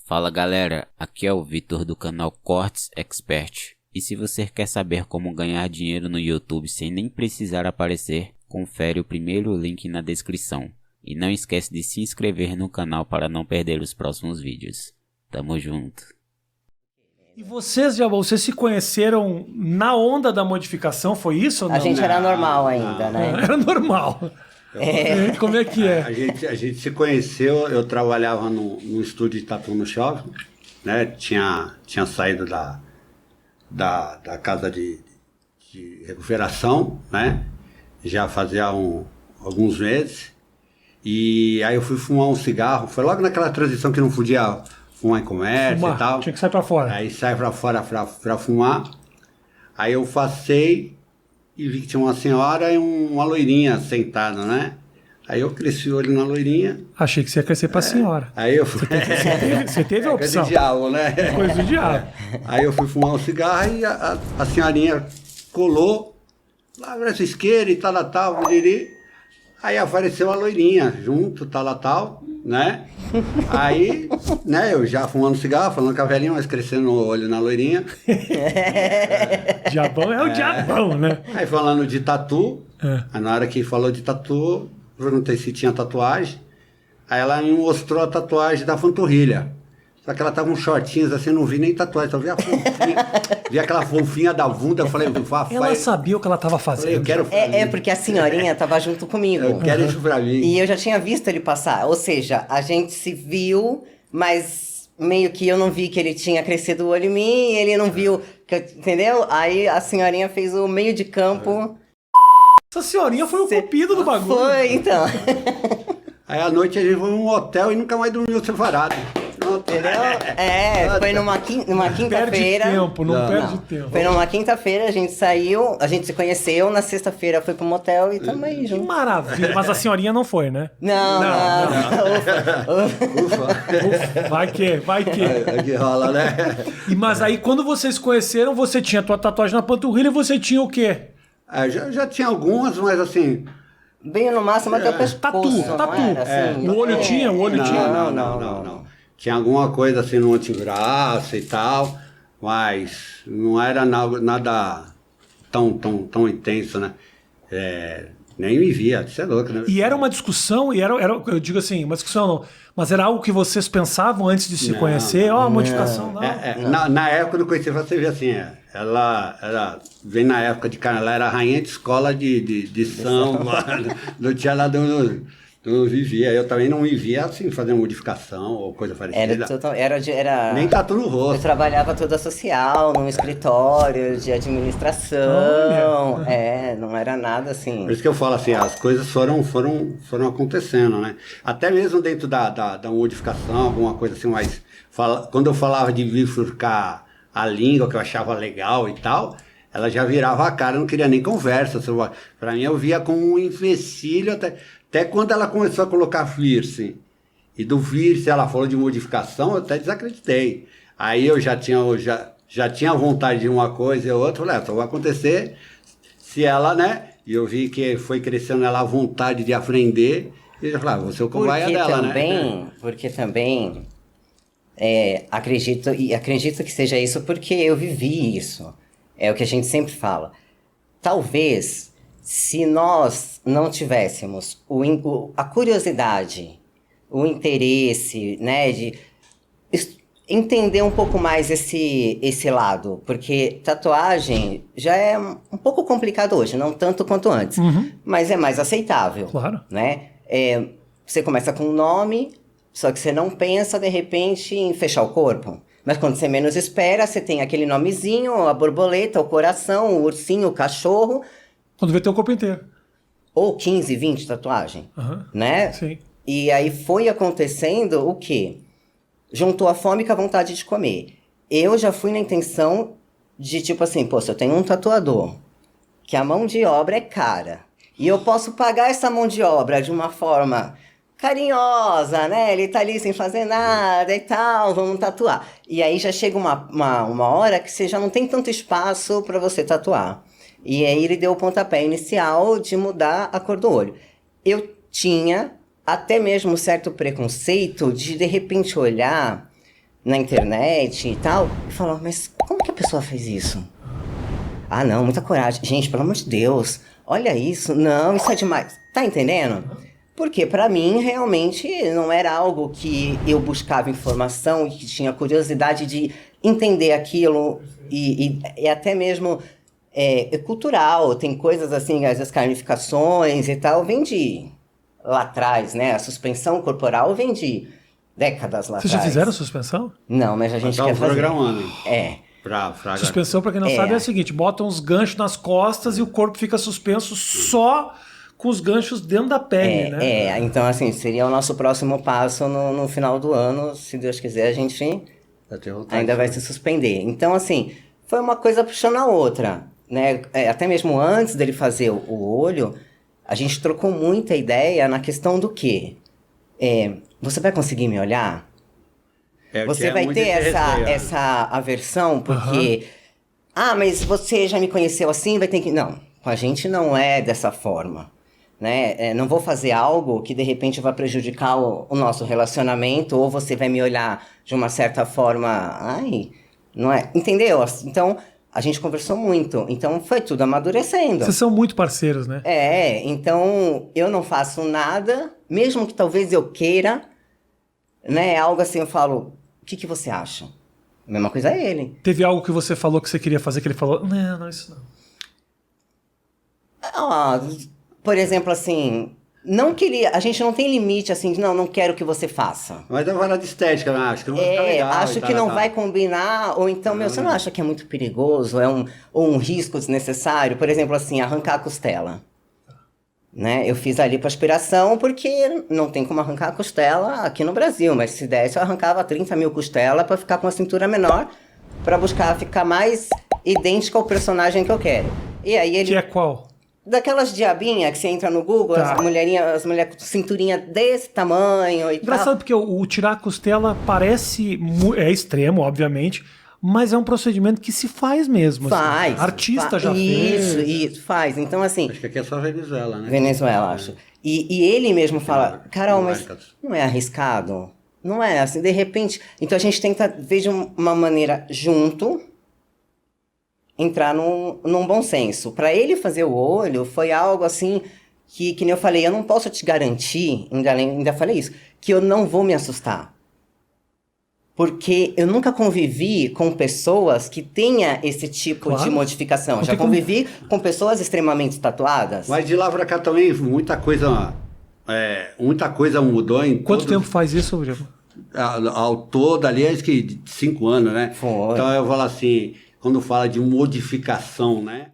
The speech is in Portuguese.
Fala galera, aqui é o Vitor do canal Cortes Expert. E se você quer saber como ganhar dinheiro no YouTube sem nem precisar aparecer, confere o primeiro link na descrição. E não esquece de se inscrever no canal para não perder os próximos vídeos. Tamo junto. E vocês se conheceram na onda da modificação, foi isso ou não? A gente era normal ainda, né? Era normal. Como é que é? A gente se conheceu, eu trabalhava num estúdio de tatu no shopping, né? Tinha saído da casa de recuperação, né? Já fazia alguns meses. E aí eu fui fumar um cigarro, foi logo naquela transição que não podia fumar em comércio e tal. Tinha que sair pra fora. Aí sai pra fora pra fumar. Aí eu passei e vi que tinha uma senhora e uma loirinha sentada, né? Aí eu cresci o olho na loirinha. Achei que você ia crescer pra senhora. Aí eu fui... Você teve a opção. Coisa do diabo, né? Coisa do diabo. Aí eu fui fumar um cigarro e a senhorinha colou lá pra essa esquerda e tal, aí apareceu a loirinha junto, tal, né? Aí, né, eu já fumando cigarro, falando com a velhinha, mas crescendo o olho na loirinha. Diabão é o diabão, né? Aí falando de tatu, aí na hora que falou de tatu, perguntei se tinha tatuagem. Aí ela me mostrou a tatuagem da panturrilha. Só que ela tava com shortinhos assim, não vi nem tatuagem, só vi a fofinha. Vi aquela fofinha da bunda, eu falei, ela sabia o que ela tava fazendo. Eu quero porque a senhorinha tava junto comigo. Eu quero isso pra mim. E eu já tinha visto ele passar. Ou seja, a gente se viu, mas meio que eu não vi que ele tinha crescido o olho em mim, ele não viu, entendeu? Aí a senhorinha fez o meio de campo. Essa senhorinha foi o cupido do bagulho. Foi, então. Aí à noite a gente foi num hotel e nunca mais dormiu separado. Entendeu? Foi numa quinta-feira. Não perde tempo. Foi numa quinta-feira, a gente saiu, a gente se conheceu, na sexta-feira foi pro motel e tamo aí junto. Que maravilha. Mas a senhorinha não foi, né? Não. Ufa. Vai que. É que rola, né? Mas aí quando vocês se conheceram, você tinha tua tatuagem na panturrilha e você tinha o quê? Já tinha algumas, mas assim... Veio no máximo até o pescoço. Tatu. Assim, O olho tinha? Não. Tinha alguma coisa assim no antebraço e tal, mas não era nada tão intenso, né? Nem me via, você é louco, né? E era uma discussão, eu digo assim, uma discussão não, mas era algo que vocês pensavam antes de se conhecer? Ó, modificação, não. Na época do conheci, você vê assim, ela vem na época de carnaval, ela era rainha de escola de samba, não tinha nada, não vivia, eu também não me via assim, fazer modificação ou coisa parecida. Era nem tatu no rosto. Eu trabalhava toda social, num escritório de administração, não era nada assim. Por isso que eu falo assim, as coisas foram acontecendo, né? Até mesmo dentro da modificação, alguma coisa assim, mas quando eu falava de bifurcar a língua, que eu achava legal e tal, ela já virava a cara, não queria nem conversa. Pra mim, eu via como um empecilho, até quando ela começou a colocar piercing. E do piercing, ela falou de modificação, eu até desacreditei. Aí eu já tinha vontade de uma coisa e outra, falei, só vai acontecer se ela, né? E eu vi que foi crescendo ela a vontade de aprender, e eu já falei, você é o cobaia dela, né? Porque também... acredito que seja isso porque eu vivi isso. É o que a gente sempre fala. Talvez, se nós não tivéssemos a curiosidade, o interesse, né, de entender um pouco mais esse lado, porque tatuagem já é um pouco complicado hoje, não tanto quanto antes, mas é mais aceitável. Claro. Né? Você começa com um nome... Só que você não pensa, de repente, em fechar o corpo. Mas quando você menos espera, você tem aquele nomezinho, a borboleta, o coração, o ursinho, o cachorro. Quando vê, tem o corpo inteiro. Ou 15, 20 tatuagens, né? Sim. E aí foi acontecendo o quê? Juntou a fome com a vontade de comer. Eu já fui na intenção de, tipo assim, se eu tenho um tatuador, que a mão de obra é cara, e eu posso pagar essa mão de obra de uma forma... carinhosa, né? Ele tá ali sem fazer nada e tal, vamos tatuar. E aí já chega uma hora que você já não tem tanto espaço para você tatuar. E aí ele deu o pontapé inicial de mudar a cor do olho. Eu tinha até mesmo certo preconceito de repente olhar na internet e tal, e falava, mas como que a pessoa fez isso? Ah, não, muita coragem. Gente, pelo amor de Deus, olha isso. Não, isso é demais. Tá entendendo? Porque pra mim, realmente, não era algo que eu buscava informação e que tinha curiosidade de entender aquilo e até mesmo cultural. Tem coisas assim, as carnificações e tal, vem de lá atrás, né? A suspensão corporal vem de décadas lá atrás. Vocês já fizeram suspensão? Não, mas a gente quer fazer. Programando. Pra suspensão, pra quem não sabe, é o seguinte, botam uns ganchos nas costas e o corpo fica suspenso só com os ganchos dentro da pele, né? Então assim, seria o nosso próximo passo no final do ano, se Deus quiser, a gente ainda vai se suspender. Então assim, foi uma coisa puxando a outra, né? Até mesmo antes dele fazer o olho, a gente trocou muita ideia na questão do quê? Você vai conseguir me olhar? Você vai ter essa aversão, porque... mas você já me conheceu assim, vai ter que... Não, com a gente não é dessa forma, né? Não vou fazer algo que de repente vai prejudicar o nosso relacionamento, ou você vai me olhar de uma certa forma... não é? Entendeu? Então, a gente conversou muito, então foi tudo amadurecendo. Vocês são muito parceiros, né? Então eu não faço nada, mesmo que talvez eu queira, né? Algo assim, eu falo, o que você acha? A mesma coisa é ele. Teve algo que você falou que você queria fazer, que ele falou, não, isso não. Por exemplo, assim, não queria, a gente não tem limite, assim, não quero que você faça. Mas é uma de estética, né? Acho que não vai ficar legal. Acho que não vai combinar, ou então, você não acha que é muito perigoso, ou um risco desnecessário? Por exemplo, assim, arrancar a costela. Né? Eu fiz ali para aspiração porque não tem como arrancar a costela aqui no Brasil, mas se desse eu arrancava 30 mil costelas para ficar com a cintura menor, para buscar ficar mais idêntica ao personagem que eu quero. E aí ele... Que é qual? Daquelas diabinhas que você entra no Google, as mulheres com cinturinha desse tamanho e engraçado, tal. Porque o tirar a costela parece... É extremo, obviamente, mas é um procedimento que se faz mesmo. Faz. Assim. Artista já fez. Isso, faz. Então, assim... Acho que aqui é só Venezuela, né? Venezuela, acho. E ele mesmo fala, Carol, mas não é arriscado? Não é, assim, de repente... Então, a gente tenta ver de uma maneira junto, entrar num bom senso. Para ele fazer o olho, foi algo assim que nem eu falei, eu não posso te garantir, ainda falei isso, que eu não vou me assustar. Porque eu nunca convivi com pessoas que tenha esse tipo de modificação. Já convivi com pessoas extremamente tatuadas. Mas de lá pra cá também, muita coisa mudou em... Quanto tempo faz isso, Diego? Ao todo ali, acho que 5 anos, né? Foi. Então eu falo assim, quando fala de modificação, né?